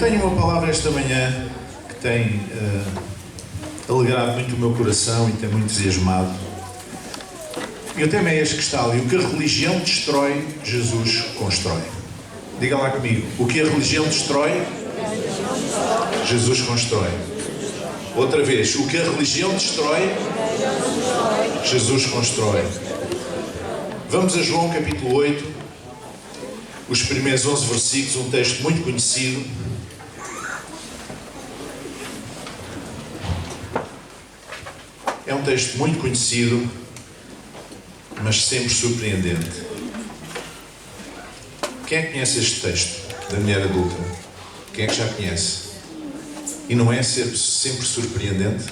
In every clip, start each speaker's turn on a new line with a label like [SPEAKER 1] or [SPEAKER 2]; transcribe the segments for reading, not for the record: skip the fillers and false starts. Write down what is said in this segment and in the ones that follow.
[SPEAKER 1] tenho uma palavra esta manhã que tem alegrado muito o meu coração e tem muito entusiasmado. E o tema é este que está ali: o que a religião destrói, Jesus constrói. Diga lá comigo: o que a religião destrói, Jesus constrói. Outra vez: o que a religião destrói, Jesus constrói. Vamos a João capítulo 8, os primeiros 11 versículos, um texto muito conhecido. É um texto muito conhecido, mas sempre surpreendente. Quem é que conhece este texto da mulher adulta? Quem é que já conhece? E não é sempre surpreendente?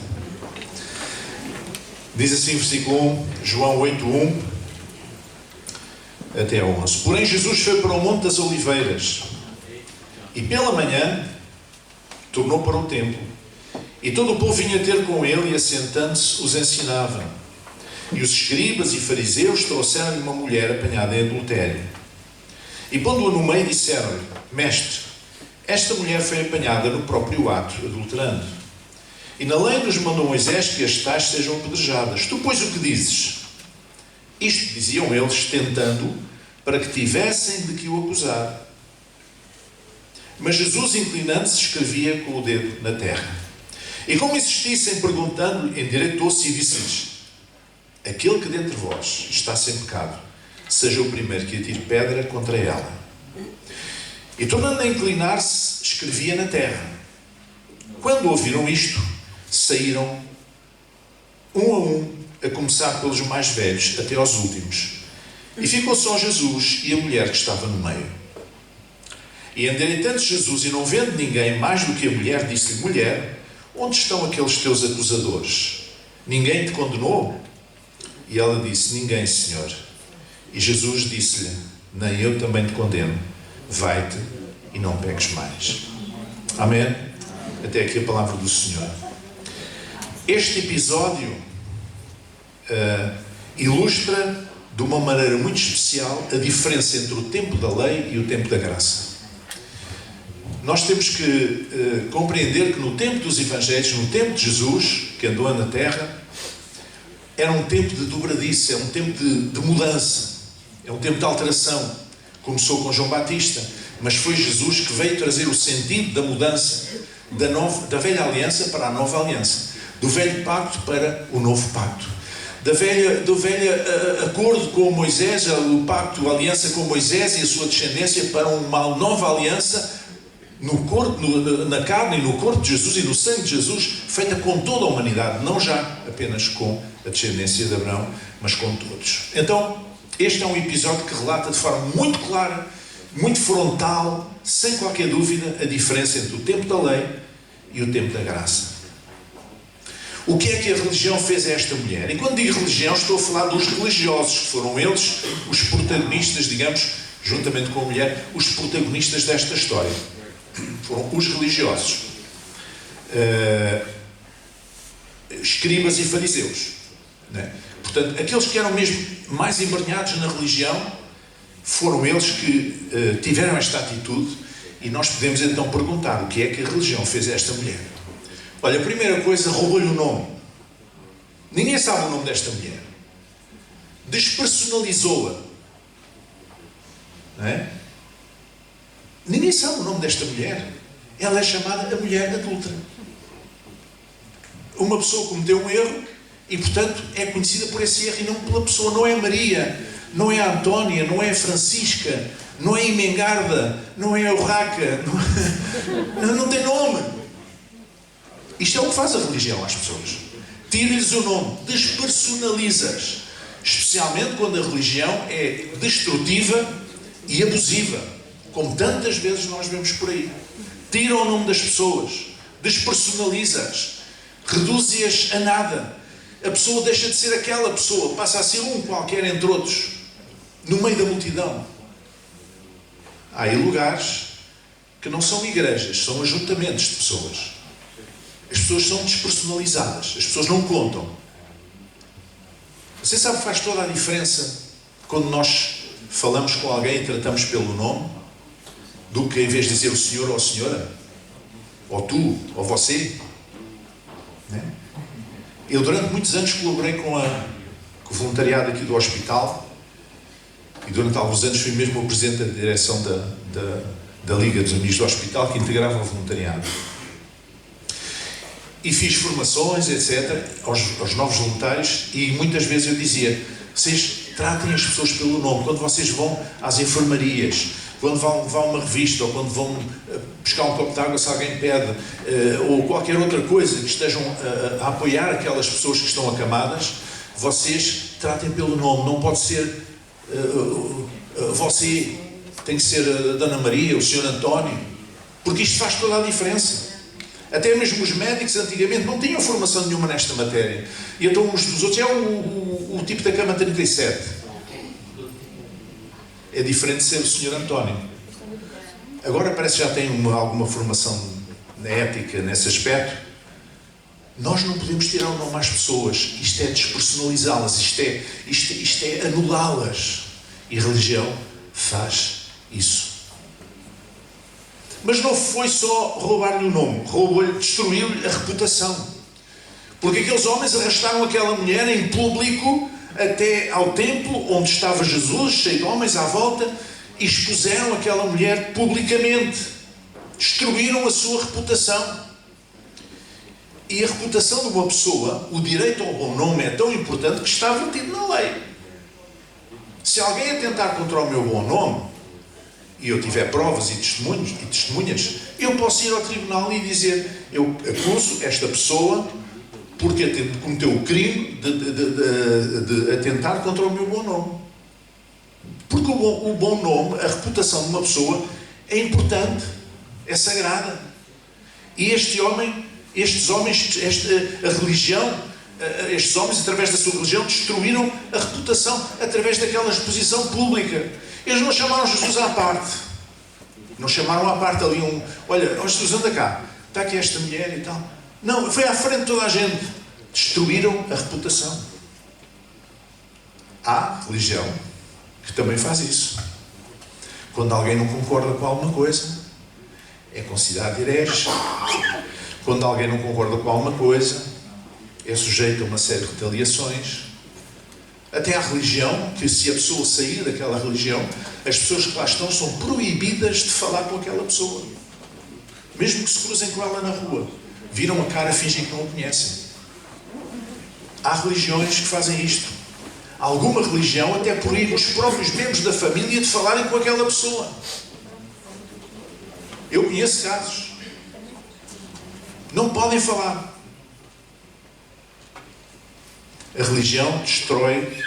[SPEAKER 1] Diz assim o versículo 1, João 8, 1 até 11. Porém Jesus foi para o Monte das Oliveiras e pela manhã tornou para o templo. E todo o povo vinha ter com ele e, assentando-se, os ensinava. E os escribas e fariseus trouxeram-lhe uma mulher apanhada em adultério. E pondo-a no meio, disseram-lhe: Mestre, esta mulher foi apanhada no próprio ato, adulterando. E na lei nos mandou Moisés que as tais sejam apedrejadas. Tu, pois, o que dizes? Isto diziam eles, tentando, para que tivessem de que o acusar. Mas Jesus, inclinando-se, escrevia com o dedo na terra. E como insistissem, perguntando-lhe, endireitou-se e disse-lhes: aquele que dentre vós está sem pecado, seja o primeiro que atire pedra contra ela. E tornando a inclinar-se, escrevia na terra. Quando ouviram isto, saíram um, a começar pelos mais velhos até aos últimos. E ficou só Jesus e a mulher que estava no meio. E endireitando-se Jesus e não vendo ninguém mais do que a mulher, disse-lhe: mulher, onde estão aqueles teus acusadores? Ninguém te condenou? E ela disse: ninguém, Senhor. E Jesus disse-lhe: nem eu também te condeno. Vai-te e não peques mais. Amém? Até aqui a palavra do Senhor. Este episódio ilustra de uma maneira muito especial a diferença entre o tempo da lei e o tempo da graça. Nós temos que compreender que no tempo dos Evangelhos, no tempo de Jesus, que andou na terra, era um tempo de dobradiça, é um tempo de mudança, é um tempo de alteração. Começou com João Batista, mas foi Jesus que veio trazer o sentido da mudança da velha aliança para a nova aliança, do velho pacto para o novo pacto, do velho acordo com Moisés, o pacto, a aliança com Moisés e a sua descendência, para uma nova aliança no corpo, na carne e no corpo de Jesus e no sangue de Jesus, feita com toda a humanidade, não já apenas com a descendência de Abraão, mas com todos. Então, este é um episódio que relata de forma muito clara, muito frontal, sem qualquer dúvida, a diferença entre o tempo da lei e o tempo da graça. O que é que a religião fez a esta mulher? E quando digo religião, estou a falar dos religiosos, que foram eles os protagonistas, digamos, juntamente com a mulher, os protagonistas desta história. Foram os religiosos, escribas e fariseus, né? Portanto, aqueles que eram mesmo mais embrenhados na religião, foram eles que tiveram esta atitude. E nós podemos então perguntar: o que é que a religião fez a esta mulher? Olha, a primeira coisa, roubou-lhe o nome. Ninguém sabe o nome desta mulher. Despersonalizou-a, não é? Ninguém sabe o nome desta mulher. Ela é chamada a mulher adúltera. Uma pessoa cometeu um erro e, portanto, é conhecida por esse erro e não pela pessoa. Não é Maria, não é a Antónia, não é a Francisca, não é a Imengarda, não é a Urraca, não tem nome. Isto é o que faz a religião às pessoas. Tira-lhes o nome, despersonaliza-as. Especialmente quando a religião é destrutiva e abusiva, como tantas vezes nós vemos por aí. Tira o nome das pessoas, despersonaliza-as, reduz-as a nada. A pessoa deixa de ser aquela pessoa, passa a ser um qualquer entre outros, no meio da multidão. Há aí lugares que não são igrejas, são ajuntamentos de pessoas. As pessoas são despersonalizadas, as pessoas não contam. Você sabe que faz toda a diferença quando nós falamos com alguém e tratamos pelo nome, do que em vez de dizer o senhor ou a senhora? ou tu, ou você. Né? Eu durante muitos anos colaborei com o voluntariado aqui do hospital e durante alguns anos fui mesmo o presidente da direção da Liga dos Amigos do Hospital, que integrava o voluntariado. E fiz formações, etc., aos novos voluntários, e muitas vezes eu dizia: vocês tratem as pessoas pelo nome. Quando vocês vão às enfermarias, quando vão a uma revista, ou quando vão buscar um copo de água se alguém pede, ou qualquer outra coisa que estejam a apoiar aquelas pessoas que estão acamadas, vocês tratem pelo nome. Não pode ser você, tem que ser a Dona Maria, o Sr. António, porque isto faz toda a diferença. Até mesmo os médicos antigamente não tinham formação nenhuma nesta matéria. E então uns dos outros, é o tipo da cama 37. É diferente de ser o Sr. António. Agora parece que já tem alguma formação na ética, nesse aspecto. Nós não podemos tirar o nome às pessoas. Isto é despersonalizá-las. Isto é anulá-las. E a religião faz isso. Mas não foi só roubar-lhe o nome, roubou-lhe, destruiu-lhe a reputação. Porque aqueles homens arrastaram aquela mulher em público até ao templo onde estava Jesus, cheio de homens à volta, e expuseram aquela mulher publicamente. Destruíram a sua reputação. E a reputação de uma pessoa, o direito ao bom nome, é tão importante que está vertido na lei. Se alguém atentar contra o meu bom nome, e eu tiver provas e testemunhas, eu posso ir ao tribunal e dizer: eu acuso esta pessoa porque cometeu o crime de atentar contra o meu bom nome. Porque o bom nome, a reputação de uma pessoa é importante, é sagrada. E estes homens, a religião, estes homens, através da sua religião, destruíram a reputação através daquela exposição pública. Eles não chamaram Jesus à parte. Não chamaram à parte ali olha, Jesus, anda cá. Está aqui esta mulher e tal. Não, foi à frente de toda a gente. Destruíram a reputação. Há religião que também faz isso. Quando alguém não concorda com alguma coisa, é considerado herege. Quando alguém não concorda com alguma coisa, é sujeito a uma série de retaliações. Até à religião, que se a pessoa sair daquela religião, as pessoas que lá estão são proibidas de falar com aquela pessoa. Mesmo que se cruzem com ela na rua. Viram a cara, fingem que não o conhecem. Há religiões que fazem isto. Alguma religião até proíbe os próprios membros da família de falarem com aquela pessoa. Eu conheço casos. Não podem falar. A religião destrói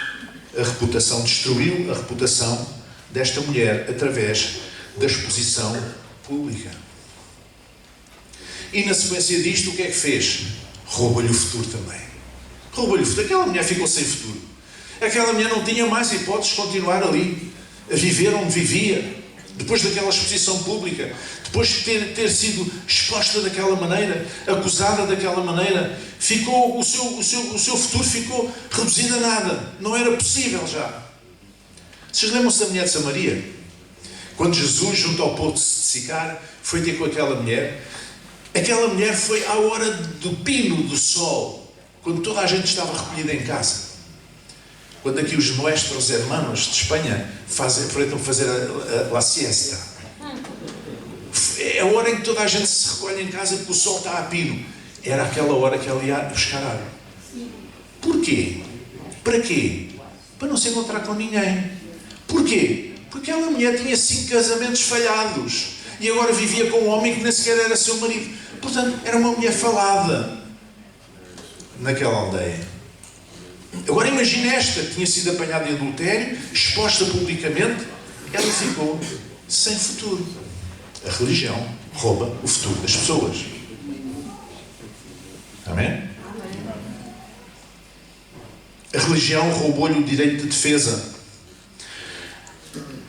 [SPEAKER 1] a reputação, destruiu a reputação desta mulher através da exposição pública. E na sequência disto, o que é que fez? Roubou-lhe o futuro também. Roubou-lhe o futuro. Aquela mulher ficou sem futuro. Aquela mulher não tinha mais hipóteses de continuar ali, a viver onde vivia, depois daquela exposição pública, depois de ter sido exposta daquela maneira, acusada daquela maneira, ficou, o seu futuro ficou reduzido a nada. Não era possível já. Vocês lembram-se da mulher de Samaria? Quando Jesus, junto ao poço de Sicar, foi ter com aquela mulher foi à hora do pino do sol, quando toda a gente estava recolhida em casa. Quando aqui os nuestros hermanos de Espanha aproveitam para fazer a siesta. É a hora em que toda a gente se recolhe em casa porque o sol está a pino. Era aquela hora que ela ia buscar água. Porquê? Para quê? Para não se encontrar com ninguém. Porquê? Porque aquela mulher tinha 5 casamentos falhados. E agora vivia com um homem que nem sequer era seu marido. Portanto, era uma mulher falada naquela aldeia. Agora imagine esta, que tinha sido apanhada em adultério, exposta publicamente, ela ficou sem futuro. A religião rouba o futuro das pessoas. Amém? A religião roubou-lhe o direito de defesa.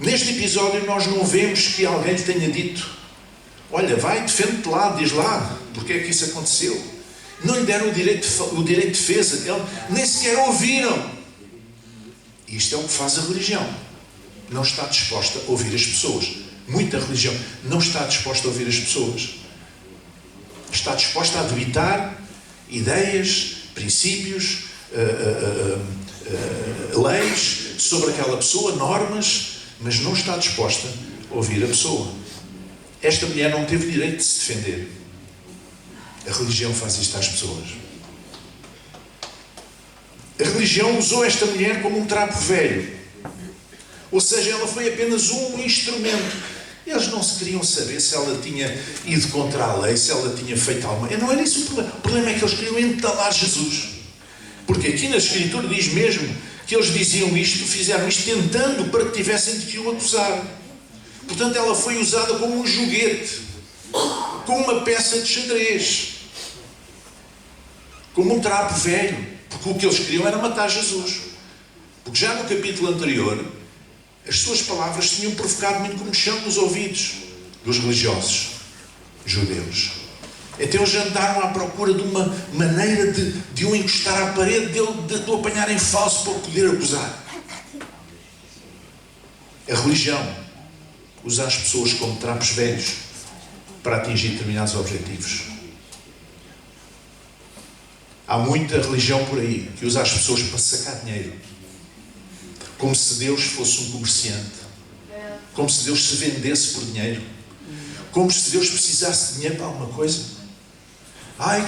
[SPEAKER 1] Neste episódio nós não vemos que alguém lhe tenha dito: olha, vai, defende-te lá, diz lá, porque é que isso aconteceu. Não lhe deram o direito de defesa, nem sequer ouviram. Isto é o que faz a religião. Não está disposta a ouvir as pessoas. Muita religião não está disposta a ouvir as pessoas. está disposta a debitar ideias, princípios, leis sobre aquela pessoa, normas, mas não está disposta a ouvir a pessoa. Esta mulher não teve direito de se defender. A religião faz isto às pessoas. A religião usou esta mulher como um trapo velho. Ou seja, ela foi apenas um instrumento. Eles não se queriam saber se ela tinha ido contra a lei, se ela tinha feito alguma... Não era isso o problema. O problema é que eles queriam entalar Jesus. Porque aqui na Escritura diz mesmo que eles diziam isto, fizeram isto tentando para que tivessem de que o acusar. Portanto, ela foi usada como um joguete, como uma peça de xadrez, como um trapo velho, porque o que eles queriam era matar Jesus. Porque já no capítulo anterior, as suas palavras tinham provocado muito comichão nos ouvidos dos religiosos judeus. Então eles andaram à procura de uma maneira de o encostar à parede, de o apanhar em falso para o poder acusar. A religião usa as pessoas como trapos velhos para atingir determinados objetivos. Há muita religião por aí que usa as pessoas para sacar dinheiro. Como se Deus fosse um comerciante. Como se Deus se vendesse por dinheiro. Como se Deus precisasse de dinheiro para alguma coisa.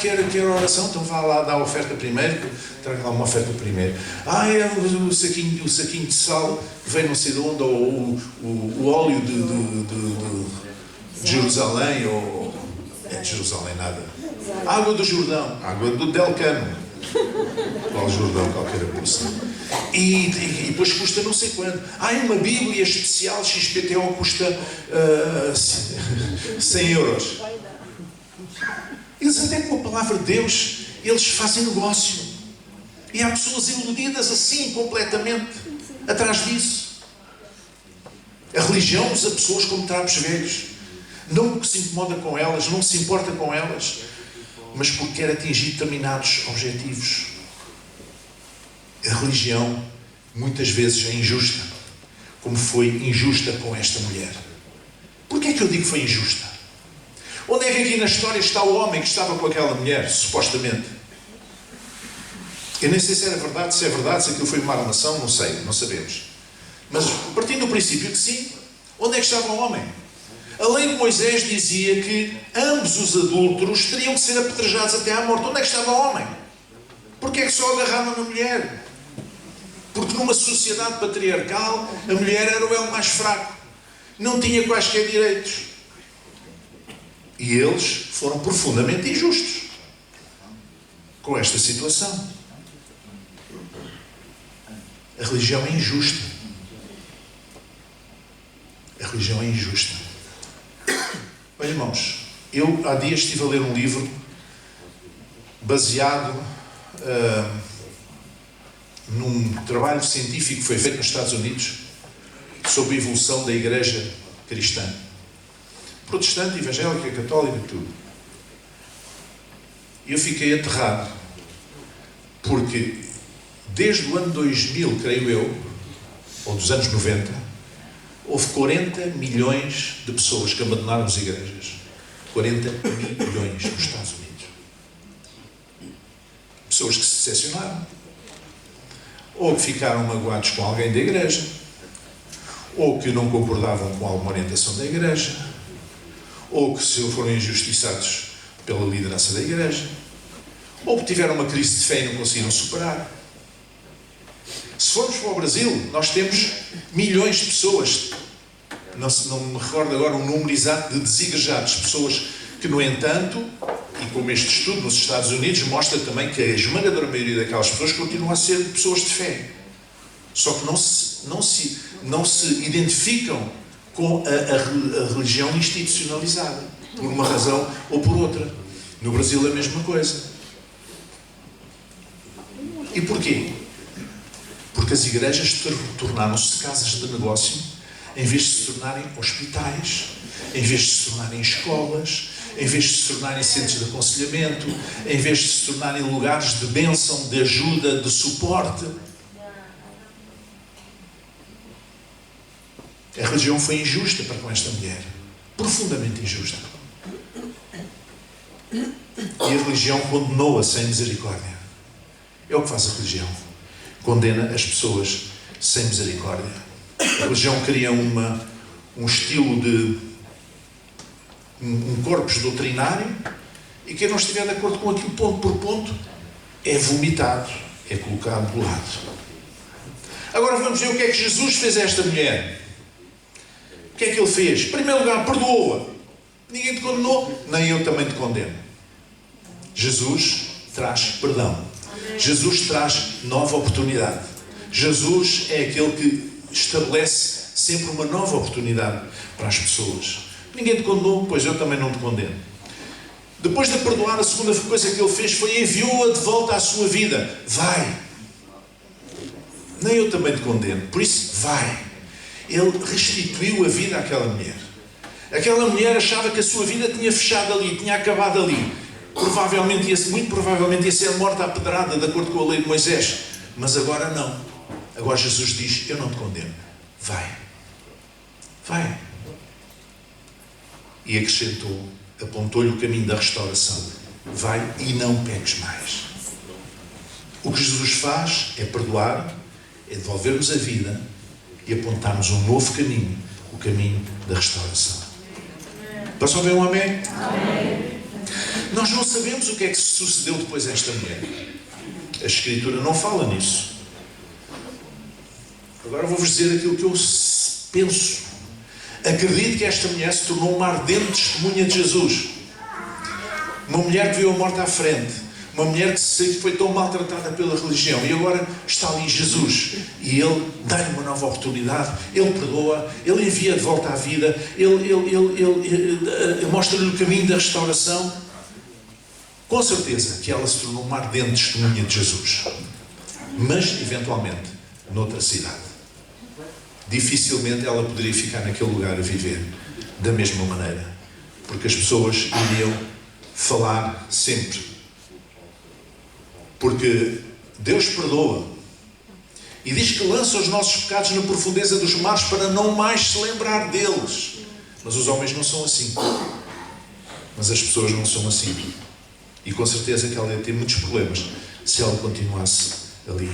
[SPEAKER 1] Quero oração, então vá lá dar a oferta primeiro, traga lá uma oferta primeiro. É o saquinho de sal que vem não sei de onde, ou o óleo de Jerusalém, ou... É de Jerusalém nada. Água do Jordão, água do Delcano. Qual Jordão, qualquer coisa. E depois custa não sei quanto. Uma Bíblia especial XPTO custa 100 euros. Eles até com a palavra de Deus, eles fazem negócio. E há pessoas iludidas assim, completamente, atrás disso. A religião usa pessoas como trapos velhos. Não porque se incomoda com elas, não se importa com elas, mas porque quer atingir determinados objetivos. A religião, muitas vezes, é injusta, como foi injusta com esta mulher. Porquê é que eu digo que foi injusta? Onde é que aqui na história está o homem que estava com aquela mulher, supostamente? Eu nem sei se era verdade, se aquilo foi uma armação, não sei, não sabemos. Mas, partindo do princípio que sim, onde é que estava o homem? A lei de Moisés dizia que ambos os adúlteros teriam que ser apedrejados até à morte. Onde é que estava o homem? Porquê é que só agarraram na mulher? Porque numa sociedade patriarcal, a mulher era o elo mais fraco. Não tinha quaisquer direitos. E eles foram profundamente injustos com esta situação. A religião é injusta. A religião é injusta. Olha, irmãos, eu há dias estive a ler um livro baseado num trabalho científico que foi feito nos Estados Unidos sobre a evolução da igreja cristã. Protestante, evangélica, católica, tudo. E eu fiquei aterrado, porque desde o ano 2000, creio eu, ou dos anos 90, houve 40 milhões de pessoas que abandonaram as igrejas. 40 milhões nos Estados Unidos. Pessoas que se decepcionaram, ou que ficaram magoados com alguém da igreja, ou que não concordavam com alguma orientação da igreja, ou que foram injustiçados pela liderança da igreja, ou que tiveram uma crise de fé e não conseguiram superar. Se formos para o Brasil, nós temos milhões de pessoas, não me recordo agora um número exato de desigrejados, pessoas que, no entanto, e como este estudo nos Estados Unidos mostra também que a esmagadora maioria daquelas pessoas continuam a ser pessoas de fé. Só que não se identificam com a religião institucionalizada, por uma razão ou por outra. No Brasil é a mesma coisa. E porquê? Porque as igrejas tornaram-se casas de negócio, em vez de se tornarem hospitais, em vez de se tornarem escolas, em vez de se tornarem centros de aconselhamento, em vez de se tornarem lugares de bênção, de ajuda, de suporte. A religião foi injusta para com esta mulher. Profundamente injusta. E a religião condenou-a sem misericórdia. É o que faz a religião. Condena as pessoas sem misericórdia. A religião cria um estilo de um corpus doutrinário, e quem não estiver de acordo com aquilo ponto por ponto é vomitado, é colocado do lado. Agora vamos ver o que é que Jesus fez a esta mulher. O que é que ele fez? Em primeiro lugar, perdoa-a. Ninguém te condenou, nem eu também te condeno. Jesus traz perdão. Jesus traz nova oportunidade. Jesus é aquele que estabelece sempre uma nova oportunidade para as pessoas. Ninguém te condenou, pois eu também não te condeno. Depois de perdoar, a segunda coisa que ele fez foi enviou-a de volta à sua vida. Vai. Nem eu também te condeno. Por isso, vai. Ele restituiu a vida àquela mulher. Aquela mulher achava que a sua vida tinha fechado ali, tinha acabado ali. Muito provavelmente ia ser morta à pedrada, de acordo com a lei de Moisés. Mas agora não. Agora Jesus diz, eu não te condeno. Vai. Vai. E acrescentou, apontou-lhe o caminho da restauração. Vai e não peques mais. O que Jesus faz é perdoar, é devolver-nos a vida e apontar-nos um novo caminho, o caminho da restauração. Posso ouvir um amém? Amém. Nós não sabemos o que é que sucedeu depois a esta mulher. A Escritura não fala nisso. Agora vou-vos dizer aquilo que eu penso. Acredito que esta mulher se tornou uma ardente testemunha de Jesus. Uma mulher que viu a morte à frente. Uma mulher que foi tão maltratada pela religião. E agora está ali Jesus. E Ele dá-lhe uma nova oportunidade. Ele perdoa. Ele envia de volta à vida. Ele mostra-lhe o caminho da restauração. Com certeza que ela se tornou uma ardente testemunha de Jesus. Mas, eventualmente, noutra cidade. Dificilmente ela poderia ficar naquele lugar a viver da mesma maneira. Porque as pessoas iriam falar sempre. Porque Deus perdoa. E diz que lança os nossos pecados na profundeza dos mares para não mais se lembrar deles. Mas os homens não são assim. Mas as pessoas não são assim. E com certeza que ela ia ter muitos problemas se ela continuasse ali.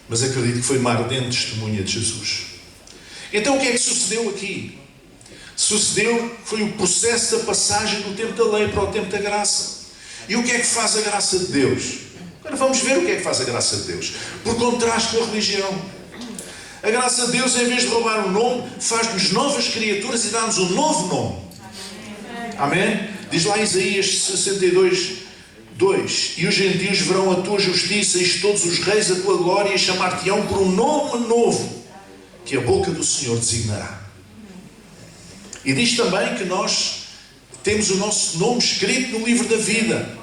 [SPEAKER 1] Mas acredito que foi uma ardente testemunha de Jesus. Então o que é que sucedeu aqui? Sucedeu, foi o processo da passagem do tempo da lei para o tempo da graça. E o que é que faz a graça de Deus? Agora vamos ver o que é que faz a graça de Deus. Por contraste com a religião. A graça de Deus, em vez de roubar um nome, faz-nos novas criaturas e dá-nos um novo nome. Amém? Diz lá Isaías 62, 2. E os gentios verão a tua justiça e todos os reis a tua glória e chamar-te-ão por um nome novo que a boca do Senhor designará. E diz também que nós temos o nosso nome escrito no livro da vida.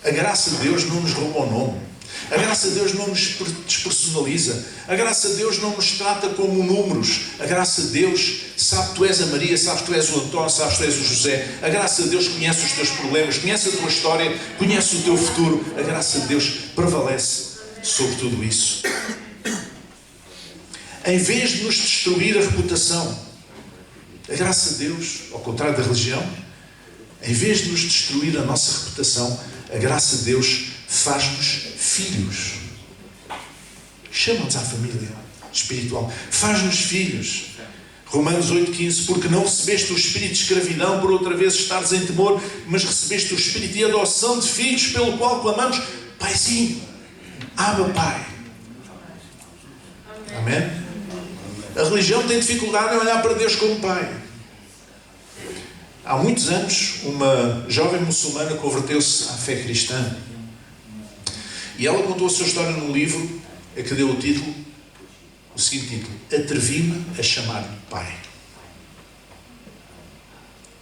[SPEAKER 1] A graça de Deus não nos rouba o nome. A graça de Deus não nos despersonaliza. A graça de Deus não nos trata como números. A graça de Deus sabe que tu és a Maria, sabe que tu és o António, sabe que tu és o José. A graça de Deus conhece os teus problemas, conhece a tua história, conhece o teu futuro. A graça de Deus prevalece sobre tudo isso. Em vez de nos destruir a reputação, a graça de Deus, ao contrário da religião, em vez de nos destruir a nossa reputação, a graça de Deus faz-nos filhos. Chama-nos à família espiritual. Faz-nos filhos. Romanos 8,15. Porque não recebeste o espírito de escravidão por outra vez estares em temor, mas recebeste o espírito de adoção de filhos, pelo qual clamamos, Paizinho, Abba, Pai. Amém? A religião tem dificuldade em olhar para Deus como Pai. Há muitos anos, uma jovem muçulmana converteu-se à fé cristã. E ela contou a sua história num livro a que deu o seguinte título: Atrevi-me a chamar-lhe Pai.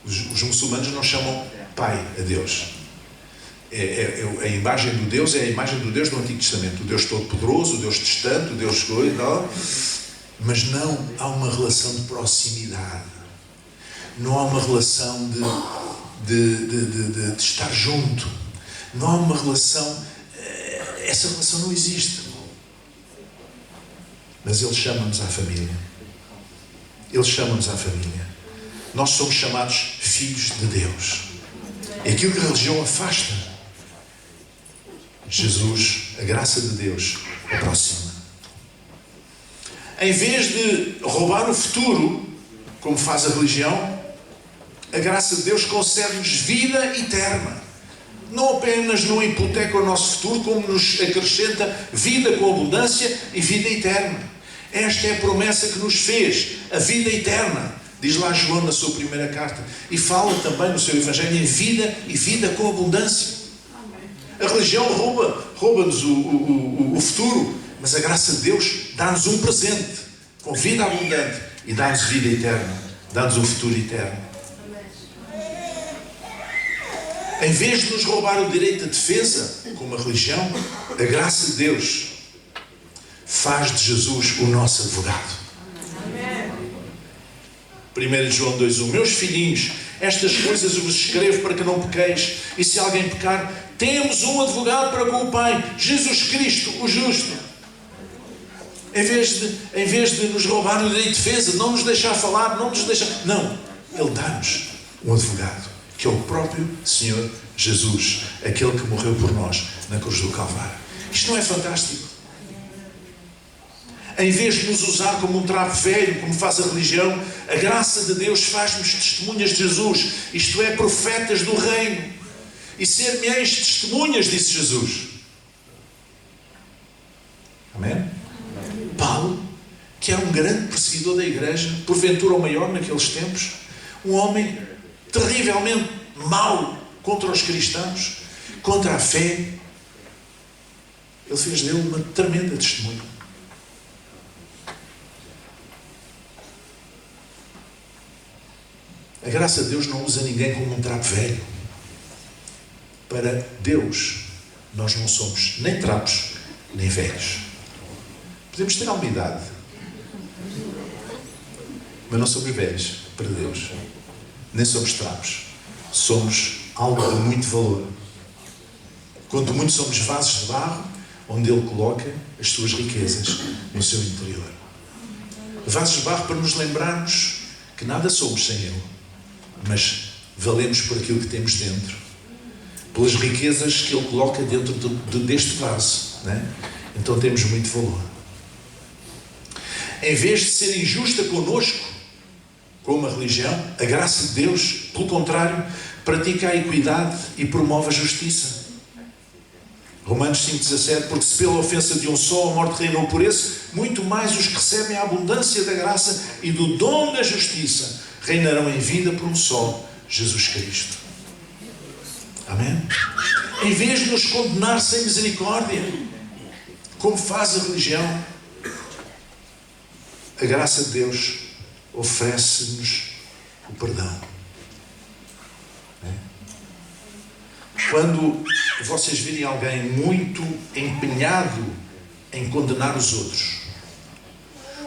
[SPEAKER 1] Os muçulmanos não chamam Pai a Deus. A imagem do Deus é a imagem do Deus do Antigo Testamento. O Deus Todo-Poderoso, o Deus distante, o Deus coisa e tal. Mas não há uma relação de proximidade. Não há uma relação de estar junto. Não há uma relação... Essa relação não existe. Mas Ele chama-nos à família. Ele chama-nos à família. nós somos chamados filhos de Deus. É aquilo que a religião afasta. Jesus, a graça de Deus, aproxima. Em vez de roubar o futuro, como faz a religião, a graça de Deus concede-nos vida eterna. Não apenas não hipoteca o nosso futuro, como nos acrescenta vida com abundância e vida eterna. Esta é a promessa que nos fez, a vida eterna. Diz lá João na sua primeira carta. E fala também no seu Evangelho em vida e vida com abundância. A religião rouba-nos o futuro, mas a graça de Deus dá-nos um presente com vida abundante e dá-nos vida eterna, dá-nos um futuro eterno. Em vez de nos roubar o direito de defesa, como a religião, a graça de Deus faz de Jesus o nosso advogado. 1 João 2,1. Meus filhinhos, estas coisas vos escrevo para que não pequeis. E se alguém pecar, temos um advogado para com o Pai, Jesus Cristo, o justo. Em vez de nos roubar o direito de defesa, não nos deixar falar, não, Ele dá-nos um advogado, que é o próprio Senhor Jesus, aquele que morreu por nós na cruz do Calvário. Isto não é fantástico? Em vez de nos usar como um trapo velho, como faz a religião, a graça de Deus faz-nos testemunhas de Jesus, isto é, profetas do reino. E ser-me-eis testemunhas, disse Jesus. Amém? Paulo, que era um grande perseguidor da igreja, porventura o maior naqueles tempos, um homem terrivelmente mau contra os cristãos, contra a fé, ele fez dele uma tremenda testemunha. A graça de Deus não usa ninguém como um trapo velho. Para Deus, nós não somos nem trapos, nem velhos. Podemos ter alguma idade, mas não somos velhos para Deus. Nem somos trapos. Somos algo de muito valor. Quanto muito somos vasos de barro, onde Ele coloca as suas riquezas no seu interior. Vasos de barro para nos lembrarmos que nada somos sem Ele, mas valemos por aquilo que temos dentro, pelas riquezas que Ele coloca dentro deste vaso, né? Então temos muito valor. Em vez de ser injusta connosco, como a religião, a graça de Deus, pelo contrário, pratica a equidade e promove a justiça. Romanos 5,17, porque se pela ofensa de um só a morte reinou por esse, muito mais os que recebem a abundância da graça e do dom da justiça reinarão em vida por um só, Jesus Cristo. Amém? Em vez de nos condenar sem misericórdia, como faz a religião, a graça de Deus oferece-nos o perdão. Quando vocês virem alguém muito empenhado em condenar os outros,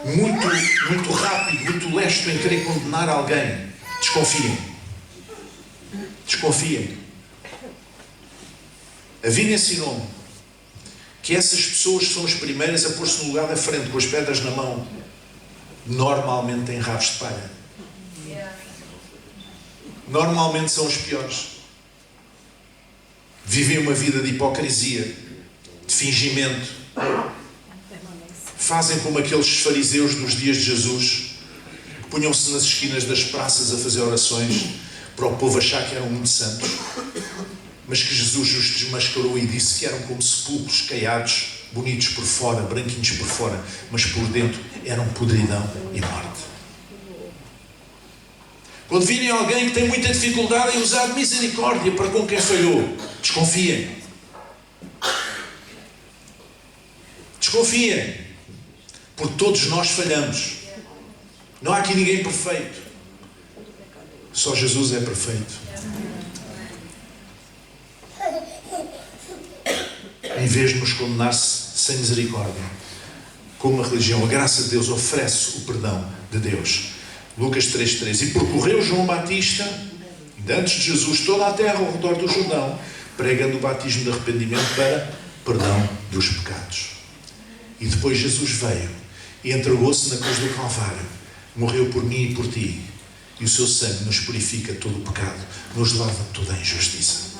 [SPEAKER 1] muito rápido, muito lesto em querer condenar alguém, desconfiem. Desconfiem. A vida ensinou-me que essas pessoas que são as primeiras a pôr-se no lugar da frente com as pedras na mão, normalmente têm rabos de palha. Normalmente são os piores. Vivem uma vida de hipocrisia, de fingimento. Fazem como aqueles fariseus dos dias de Jesus, punham-se nas esquinas das praças a fazer orações para o povo achar que eram muito santos, mas que Jesus os desmascarou e disse que eram como sepulcros caiados, bonitos por fora, branquinhos por fora, mas por dentro eram podridão e morte. Quando virem alguém que tem muita dificuldade em usar misericórdia para com quem falhou, desconfiem. Desconfiem. Porque todos nós falhamos. Não há aqui ninguém perfeito. Só Jesus é perfeito. Em vez de nos condenar sem misericórdia, como a religião, a graça de Deus oferece o perdão de Deus. Lucas 3,3. E percorreu João Batista, antes de Jesus, toda a terra ao redor do Jordão, pregando o batismo de arrependimento para perdão dos pecados. E depois Jesus veio e entregou-se na cruz do Calvário, morreu por mim e por ti, E o seu sangue nos purifica de todo o pecado, nos lava de toda a injustiça.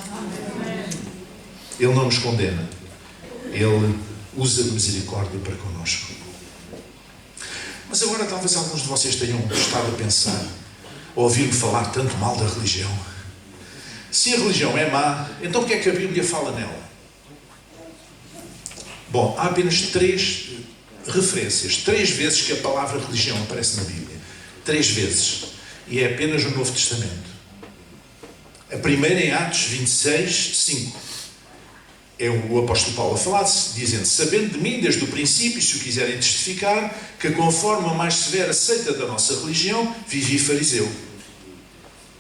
[SPEAKER 1] Ele não nos condena. Ele usa de misericórdia para connosco. Mas agora talvez alguns de vocês tenham estado a pensar, ou ouvir-me falar tanto mal da religião. Se a religião é má, então o que é que a Bíblia fala nela? Bom, há apenas 3 referências, 3 vezes que a palavra religião aparece na Bíblia. 3 vezes. E é apenas no Novo Testamento. A primeira em Atos 26, 5. É o apóstolo Paulo a falar, dizendo: sabendo de mim desde o princípio, se o quiserem testificar, que conforme a mais severa seita da nossa religião, vivi fariseu.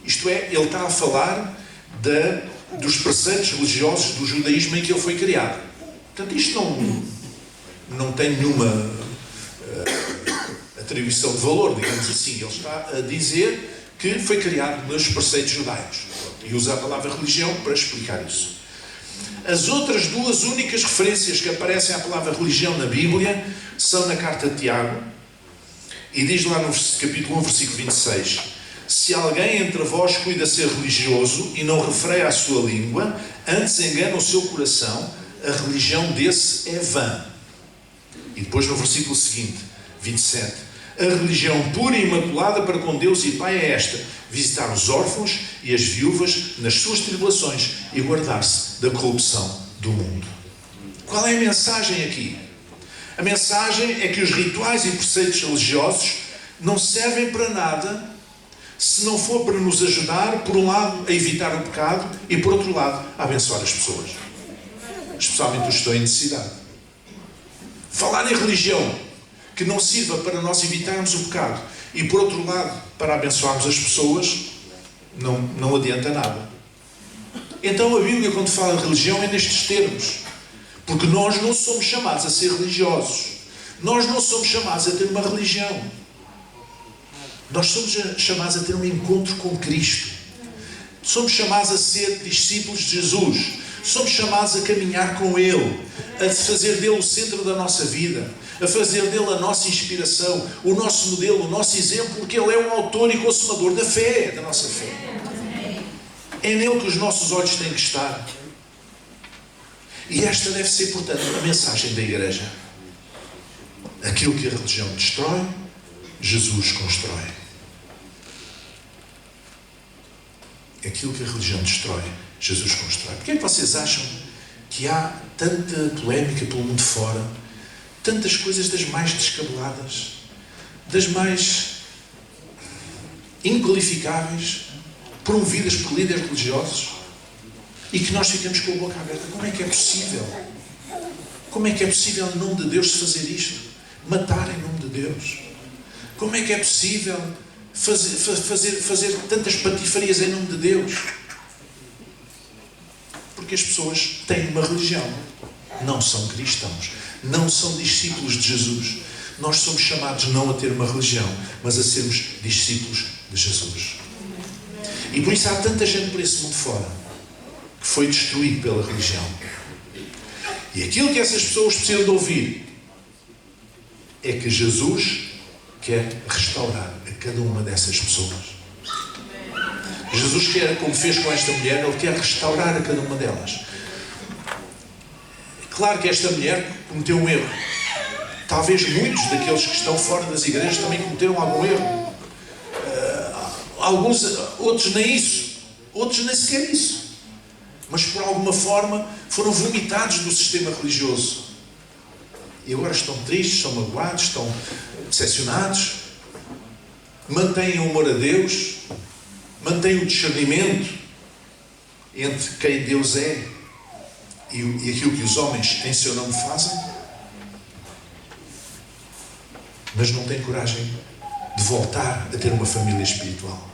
[SPEAKER 1] Isto é, ele está a falar dos preceitos religiosos do judaísmo em que ele foi criado. Portanto, isto não tem nenhuma atribuição de valor, digamos assim. Ele está a dizer que foi criado nos preceitos judaicos. E usa a palavra religião para explicar isso. As outras 2 únicas referências que aparecem à palavra religião na Bíblia são na carta de Tiago. E diz lá no capítulo 1, versículo 26: se alguém entre vós cuida ser religioso e não refreia a sua língua, antes engana o seu coração, a religião desse é vã. E depois no versículo seguinte, 27, a religião pura e imaculada para com Deus e Pai é esta: visitar os órfãos e as viúvas nas suas tribulações e guardar-se da corrupção do mundo. Qual é a mensagem aqui? A mensagem é que os rituais e preceitos religiosos não servem para nada se não for para nos ajudar, por um lado, a evitar o pecado e, por outro lado, a abençoar as pessoas, especialmente os que estão em necessidade. Falar em religião que não sirva para nós evitarmos o pecado e, por outro lado, para abençoarmos as pessoas, não adianta nada. Então a Bíblia, quando fala de religião, é nestes termos. Porque nós não somos chamados a ser religiosos. Nós não somos chamados a ter uma religião. Nós somos chamados a ter um encontro com Cristo. Somos chamados a ser discípulos de Jesus. Somos chamados a caminhar com Ele, a fazer dele o centro da nossa vida, a fazer dele a nossa inspiração, o nosso modelo, o nosso exemplo, porque Ele é o autor e consumador da fé, da nossa fé. É nele que os nossos olhos têm que estar. E esta deve ser, portanto, a mensagem da Igreja. Aquilo que a religião destrói, Jesus constrói. Aquilo que a religião destrói, Jesus constrói. Porquê é que vocês acham que há tanta polémica pelo mundo fora, tantas coisas das mais descabeladas, das mais inqualificáveis, promovidas por líderes religiosos, e que nós ficamos com a boca aberta? Como é que é possível? Como é que é possível, em nome de Deus, fazer isto? Matar em nome de Deus? Como é que é possível fazer tantas patifarias em nome de Deus? Porque as pessoas têm uma religião, não são cristãos, não são discípulos de Jesus. Nós somos chamados não a ter uma religião, mas a sermos discípulos de Jesus. E por isso há tanta gente por esse mundo fora que foi destruído pela religião. E aquilo que essas pessoas precisam de ouvir é que Jesus quer restaurar a cada uma dessas pessoas. Jesus quer, como fez com esta mulher, Ele quer restaurar a cada uma delas. Claro que esta mulher cometeu um erro. Talvez muitos daqueles que estão fora das igrejas também cometeram algum erro. Outros nem isso. Outros nem sequer isso. Mas por alguma forma foram vomitados do sistema religioso. E agora estão tristes, estão magoados, estão decepcionados. Mantêm o amor a Deus. Mantêm o discernimento entre quem Deus é e aquilo que os homens em seu nome fazem. Mas não têm coragem de voltar a ter uma família espiritual.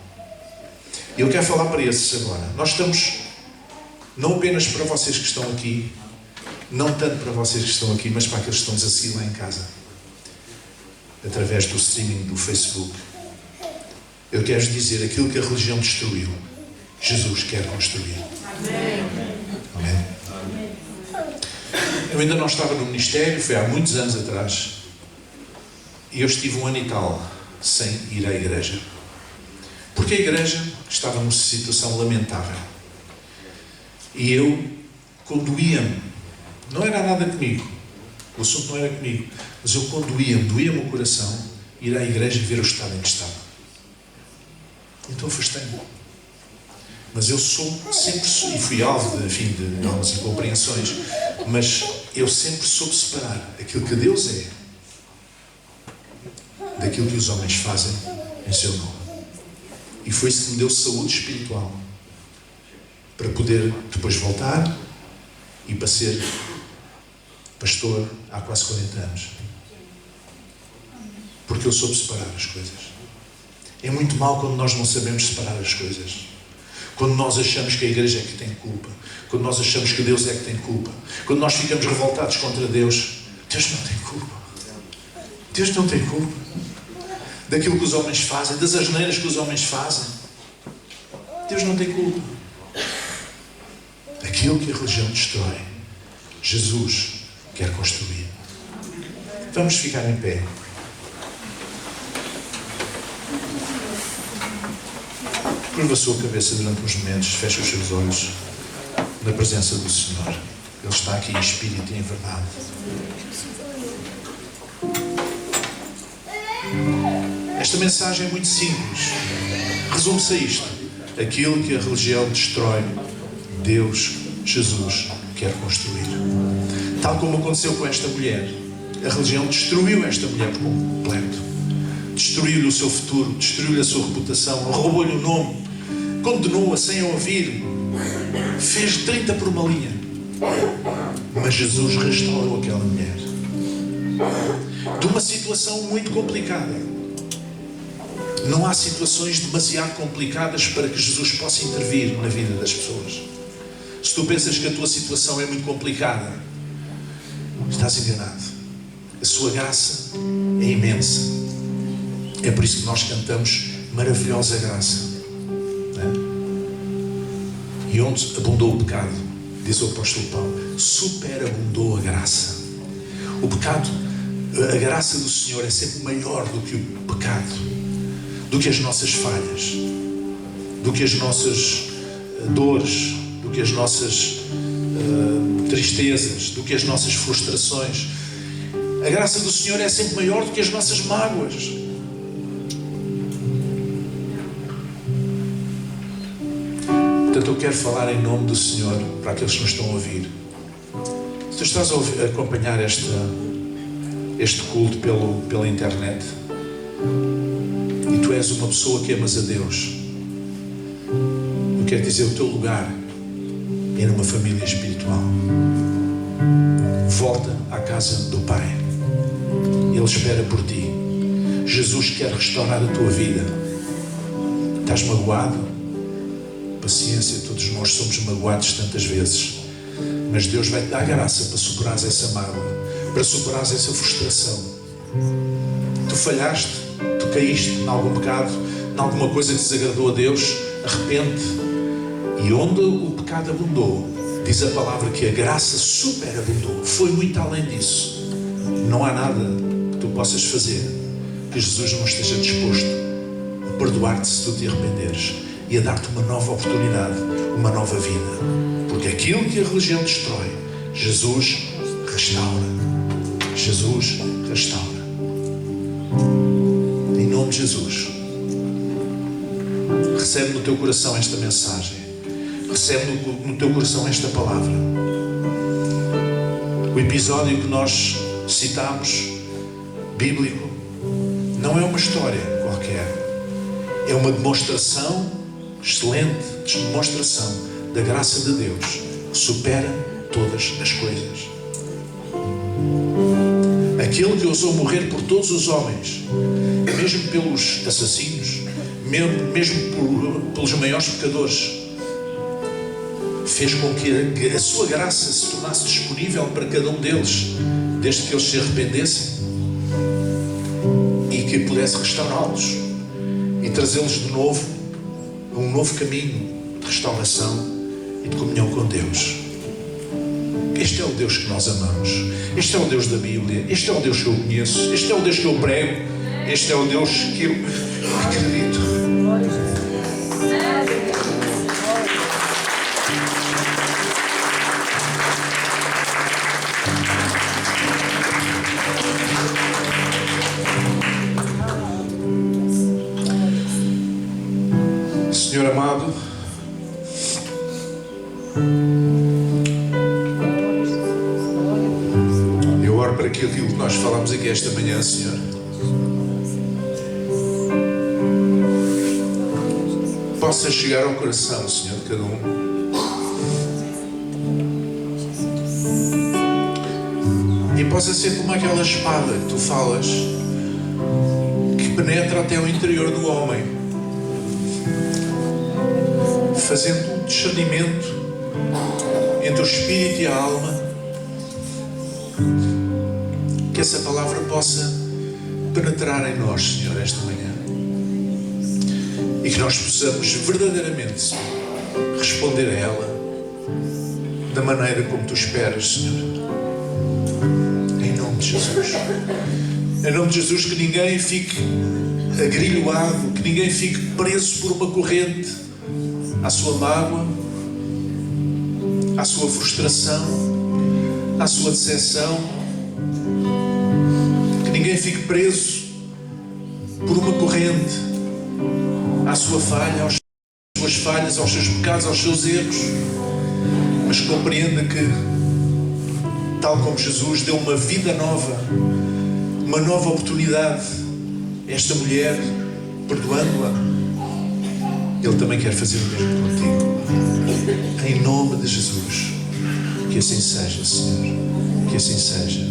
[SPEAKER 1] E eu quero falar para esses agora. Nós estamos, não apenas para vocês que estão aqui, não tanto para vocês que estão aqui, mas para aqueles que estão a seguir lá em casa, através do streaming do Facebook. Eu quero dizer, aquilo que a religião destruiu, Jesus quer construir. Amém? Eu ainda não estava no ministério, foi há muitos anos atrás, e eu estive 1 ano e tal sem ir à igreja. Porque a igreja estava numa situação lamentável. E eu conduía-me. Não era nada comigo. O assunto não era comigo. Mas eu conduía-me, doía-me o coração, ir à igreja e ver o estado em que estava. Então afastei-me. Mas eu sempre e fui alvo de algumas incompreensões, mas eu sempre soube separar aquilo que Deus é daquilo que os homens fazem em seu nome. E foi isso que me deu saúde espiritual para poder depois voltar e para ser pastor há quase 40 anos. Porque eu soube separar as coisas. É muito mal quando nós não sabemos separar as coisas. Quando nós achamos que a igreja é que tem culpa. Quando nós achamos que Deus é que tem culpa. Quando nós ficamos revoltados contra Deus. Deus não tem culpa. Deus não tem culpa. Daquilo que os homens fazem, das asneiras que os homens fazem. Deus não tem culpa. Aquilo que a religião destrói, Jesus quer construir. Vamos ficar em pé. Curva a sua cabeça durante uns momentos, fecha os seus olhos na presença do Senhor. Ele está aqui em espírito e em verdade. Esta mensagem é muito simples. Resume-se a isto. Aquilo que a religião destrói, Deus, Jesus, quer construir. Tal como aconteceu com esta mulher. A religião destruiu esta mulher por completo. Destruiu-lhe o seu futuro, destruiu-lhe a sua reputação, roubou-lhe o nome, condenou-a sem a ouvir, fez 30 por uma linha. Mas Jesus restaurou aquela mulher de uma situação muito complicada. Não há situações demasiado complicadas para que Jesus possa intervir na vida das pessoas. Se tu pensas que a tua situação é muito complicada, estás enganado. A sua graça é imensa. É por isso que nós cantamos maravilhosa graça. Não é? E onde abundou o pecado, diz o apóstolo Paulo, superabundou a graça. O pecado, a graça do Senhor é sempre maior do que o pecado, do que as nossas falhas, do que as nossas dores, do que as nossas tristezas, do que as nossas frustrações. A graça do Senhor é sempre maior do que as nossas mágoas. Portanto, eu quero falar em nome do Senhor para aqueles que nos estão a ouvir. Se tu estás a acompanhar este culto pela internet e tu és uma pessoa que amas a Deus, eu quero dizer, o teu lugar é numa família espiritual. Volta à casa do Pai. Ele espera por ti. Jesus quer restaurar a tua vida. Estás magoado? Paciência, todos nós somos magoados tantas vezes. Mas Deus vai te dar graça para superares essa mágoa, para superares essa frustração. Tu falhaste, tu caíste em algum pecado, em alguma coisa que desagradou a Deus, arrepende. E onde o pecado abundou, diz a palavra que a graça superabundou. Foi muito além disso. Não há nada que tu possas fazer que Jesus não esteja disposto a perdoar-te se tu te arrependeres e a dar-te uma nova oportunidade, uma nova vida. Porque aquilo que a religião destrói, Jesus restaura. Jesus restaura. Em nome de Jesus, recebe no teu coração esta mensagem. Recebe no teu coração esta palavra. O episódio que nós citamos, bíblico, não é uma história qualquer. É uma demonstração, excelente demonstração da graça de Deus, que supera todas as coisas. Aquele que ousou morrer por todos os homens, mesmo pelos assassinos, mesmo pelos maiores pecadores, fez com que a sua graça se tornasse disponível para cada um deles, desde que eles se arrependessem e que pudesse restaurá-los e trazê-los de novo a um novo caminho de restauração e de comunhão com Deus. Este é o Deus que nós amamos. Este é o Deus da Bíblia. Este é o Deus que eu conheço. Este é o Deus que eu prego. Este é o Deus que eu acredito. para que aquilo que nós falamos aqui esta manhã, Senhor, possa chegar ao coração, Senhor, de cada um. E possa ser como aquela espada que tu falas, que penetra até o interior do homem, fazendo um discernimento entre o espírito e a alma. Que essa palavra possa penetrar em nós, Senhor, esta manhã. E que nós possamos verdadeiramente, Senhor, responder a ela da maneira como tu esperas, Senhor. Em nome de Jesus. Em nome de Jesus, que ninguém fique agrilhoado, que ninguém fique preso por uma corrente à sua mágoa, à sua frustração, à sua decepção. Que ninguém fique preso por uma corrente à sua falha, às suas falhas, aos seus pecados, aos seus erros, mas compreenda que, tal como Jesus deu uma vida nova, uma nova oportunidade a esta mulher, perdoando-a, Ele também quer fazer o mesmo contigo. Em nome de Jesus. Que assim seja, Senhor. Que assim seja.